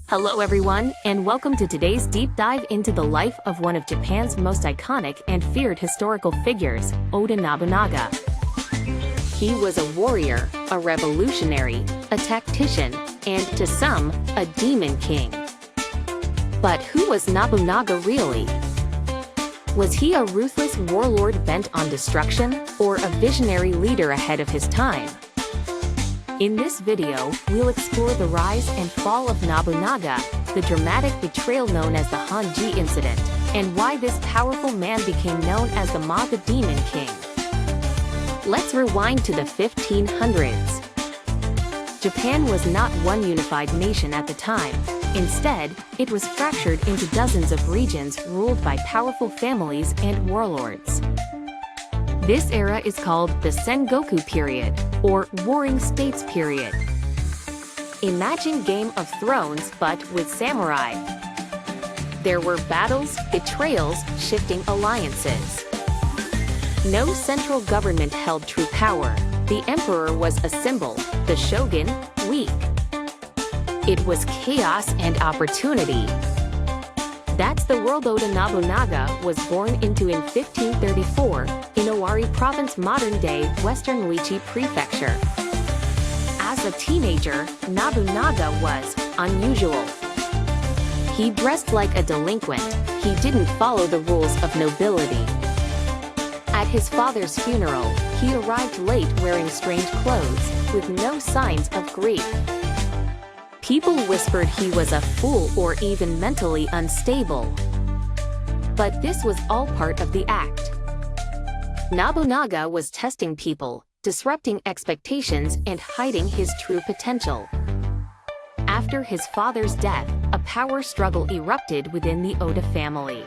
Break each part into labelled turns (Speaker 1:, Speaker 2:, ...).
Speaker 1: Hello everyone, and welcome to today's deep dive into the life of one of Japan's most iconic and feared historical figures, Oda Nobunaga. He was a warrior, a revolutionary, a tactician, and, to some, a demon king. But who was Nobunaga really? Was he a ruthless warlord bent on destruction, or a visionary leader ahead of his time? In this video, we'll explore the rise and fall of Nobunaga, the dramatic betrayal known as the Honnō-ji Incident, and why this powerful man became known as the Demon King. Let's rewind to the 1500s. Japan was not one unified nation at the time. Instead, it was fractured into dozens of regions ruled by powerful families and warlords. This era is called the Sengoku period, or Warring States period. Imagine Game of Thrones but with samurai. There were battles, betrayals, shifting alliances. No central government held true power. The emperor was a symbol, the shogun, weak. It was chaos and opportunity. That's the world Oda Nobunaga was born into in 1534, in Owari Province, modern-day Western Uichi Prefecture. As a teenager, Nobunaga was unusual. He dressed like a delinquent. He didn't follow the rules of nobility. At his father's funeral, he arrived late wearing strange clothes, with no signs of grief. People whispered he was a fool or even mentally unstable. But this was all part of the act. Nobunaga was testing people, disrupting expectations, and hiding his true potential. After his father's death, a power struggle erupted within the Oda family.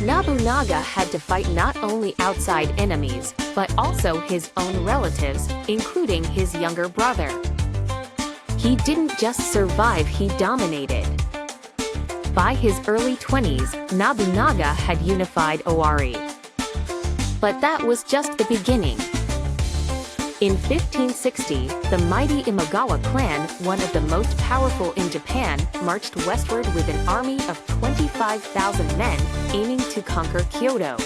Speaker 1: Nobunaga had to fight not only outside enemies, but also his own relatives, including his younger brother. He didn't just survive, he dominated. By his early 20s, Nobunaga had unified Owari. But that was just the beginning. In 1560, the mighty Imagawa clan, one of the most powerful in Japan, marched westward with an army of 25,000 men, aiming to conquer Kyoto.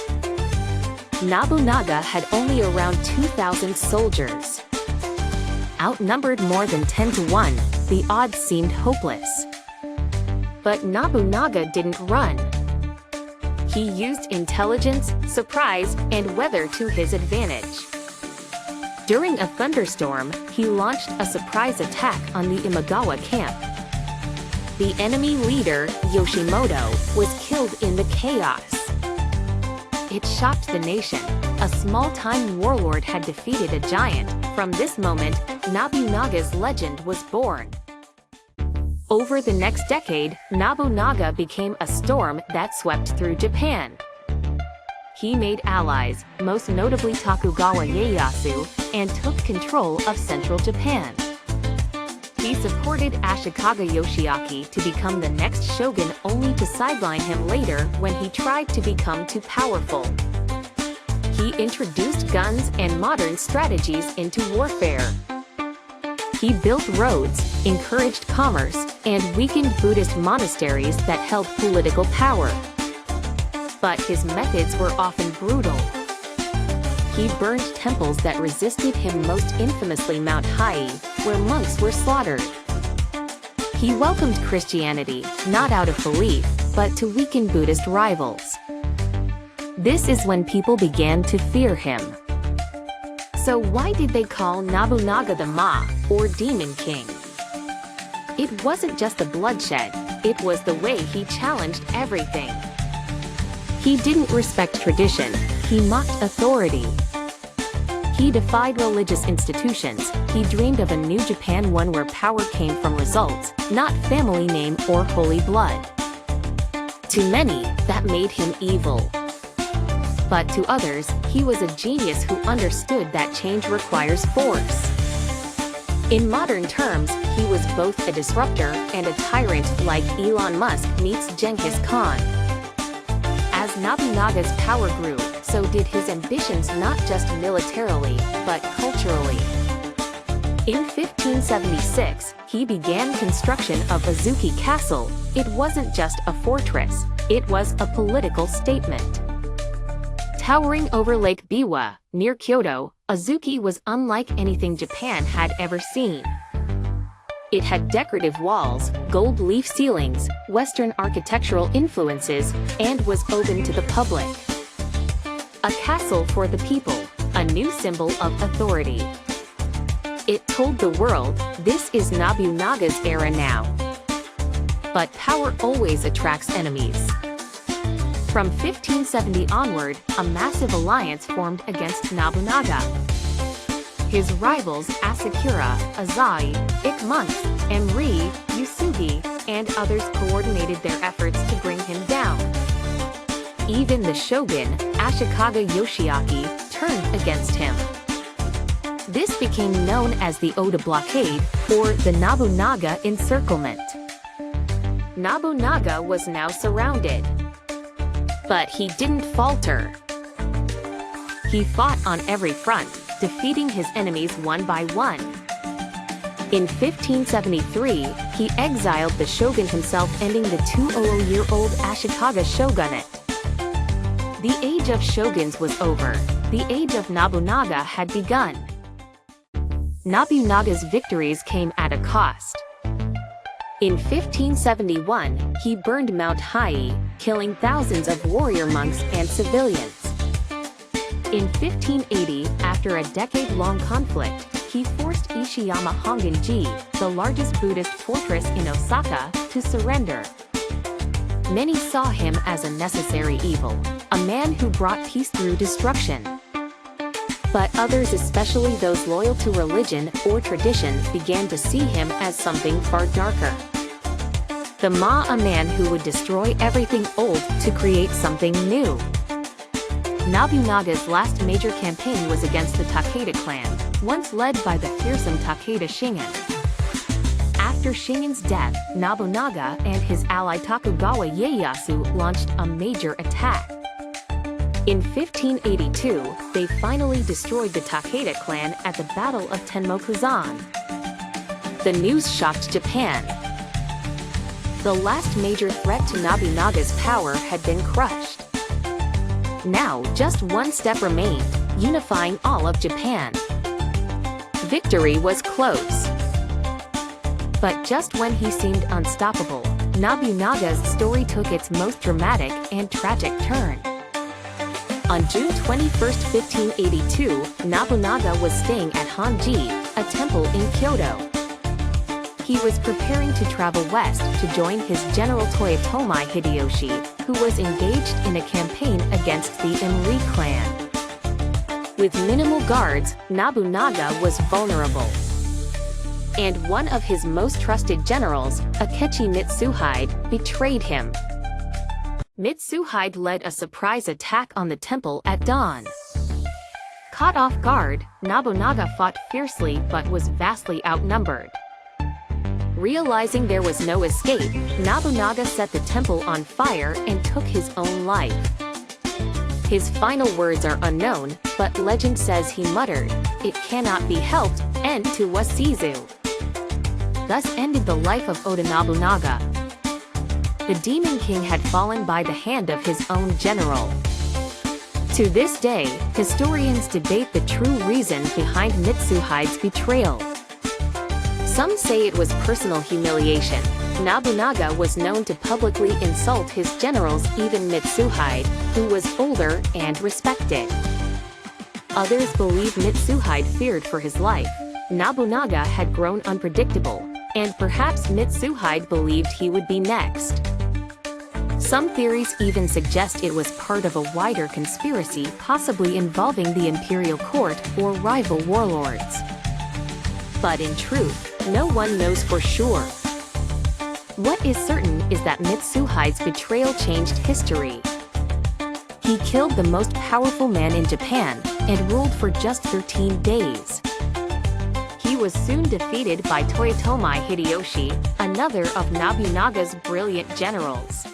Speaker 1: Nobunaga had only around 2,000 soldiers. Outnumbered more than 10 to 1, the odds seemed hopeless. But Nobunaga didn't run. He used intelligence, surprise, and weather to his advantage. During a thunderstorm, he launched a surprise attack on the Imagawa camp. The enemy leader, Yoshimoto, was killed in the chaos. It shocked the nation. A small-time warlord had defeated a giant. From this moment, Nobunaga's legend was born. Over the next decade, Nobunaga became a storm that swept through Japan. He made allies, most notably Tokugawa Ieyasu, and took control of central Japan. He supported Ashikaga Yoshiaki to become the next shogun, only to sideline him later when he tried to become too powerful. He introduced guns and modern strategies into warfare. He built roads, encouraged commerce, and weakened Buddhist monasteries that held political power. But his methods were often brutal. He burned temples that resisted him, most infamously Mount Hai, where monks were slaughtered. He welcomed Christianity, not out of belief, but to weaken Buddhist rivals. This is when people began to fear him. So why did they call Nobunaga the or Demon King? It wasn't just the bloodshed, it was the way he challenged everything. He didn't respect tradition, he mocked authority. He defied religious institutions. He dreamed of a new Japan, one where power came from results, not family name or holy blood. To many, that made him evil. But to others, he was a genius who understood that change requires force. In modern terms, he was both a disruptor and a tyrant, like Elon Musk meets Genghis Khan. As Nobunaga's power grew, so did his ambitions, not just militarily, but culturally. In 1576, he began construction of Azuchi Castle. It wasn't just a fortress, it was a political statement. Towering over Lake Biwa, near Kyoto, Azuchi was unlike anything Japan had ever seen. It had decorative walls, gold leaf ceilings, Western architectural influences, and was open to the public. A castle for the people, a new symbol of authority. It told the world, this is Nobunaga's era now. But power always attracts enemies. From 1570 onward, a massive alliance formed against Nobunaga. His rivals Asakura, Azai, Ikmonks, Emri, Yusugi, and others coordinated their efforts to bring him down. Even the shogun, Ashikaga Yoshiaki, turned against him. This became known as the Oda Blockade, or the Nobunaga Encirclement. Nobunaga was now surrounded. But he didn't falter. He fought on every front, defeating his enemies one by one. In 1573, he exiled the shogun himself, ending the 200-year-old Ashikaga shogunate. The age of shoguns was over. The age of Nobunaga had begun. Nobunaga's victories came at a cost. In 1571, he burned Mount Hiei, killing thousands of warrior monks and civilians. In 1580, after a decade-long conflict, he forced Ishiyama Hongon-ji, the largest Buddhist fortress in Osaka, to surrender. Many saw him as a necessary evil, a man who brought peace through destruction. But others, especially those loyal to religion or tradition, began to see him as something far darker. The a man who would destroy everything old to create something new. Nobunaga's last major campaign was against the Takeda clan, once led by the fearsome Takeda Shingen. After Shingen's death, Nobunaga and his ally Tokugawa Ieyasu launched a major attack. In 1582, they finally destroyed the Takeda clan at the Battle of Tenmokuzan. The news shocked Japan. The last major threat to Nobunaga's power had been crushed. Now, just one step remained, unifying all of Japan. Victory was close. But just when he seemed unstoppable, Nobunaga's story took its most dramatic and tragic turn. On June 21, 1582, Nobunaga was staying at Honno-ji, a temple in Kyoto. He was preparing to travel west to join his general Toyotomi Hideyoshi, who was engaged in a campaign against the Emri clan. With minimal guards, Nobunaga was vulnerable. And one of his most trusted generals, Akechi Mitsuhide, betrayed him. Mitsuhide led a surprise attack on the temple at dawn. Caught off guard, Nobunaga fought fiercely but was vastly outnumbered. Realizing there was no escape, Nobunaga set the temple on fire and took his own life. His final words are unknown, but legend says he muttered, "It cannot be helped, end to wasizu." Thus ended the life of Oda Nobunaga. The Demon King had fallen by the hand of his own general. To this day, historians debate the true reason behind Mitsuhide's betrayal. Some say it was personal humiliation. Nobunaga was known to publicly insult his generals, even Mitsuhide, who was older and respected. Others believe Mitsuhide feared for his life. Nobunaga had grown unpredictable, and perhaps Mitsuhide believed he would be next. Some theories even suggest it was part of a wider conspiracy, possibly involving the imperial court or rival warlords. But in truth, no one knows for sure. What is certain is that Mitsuhide's betrayal changed history. He killed the most powerful man in Japan and ruled for just 13 days. He was soon defeated by Toyotomi Hideyoshi, another of Nobunaga's brilliant generals.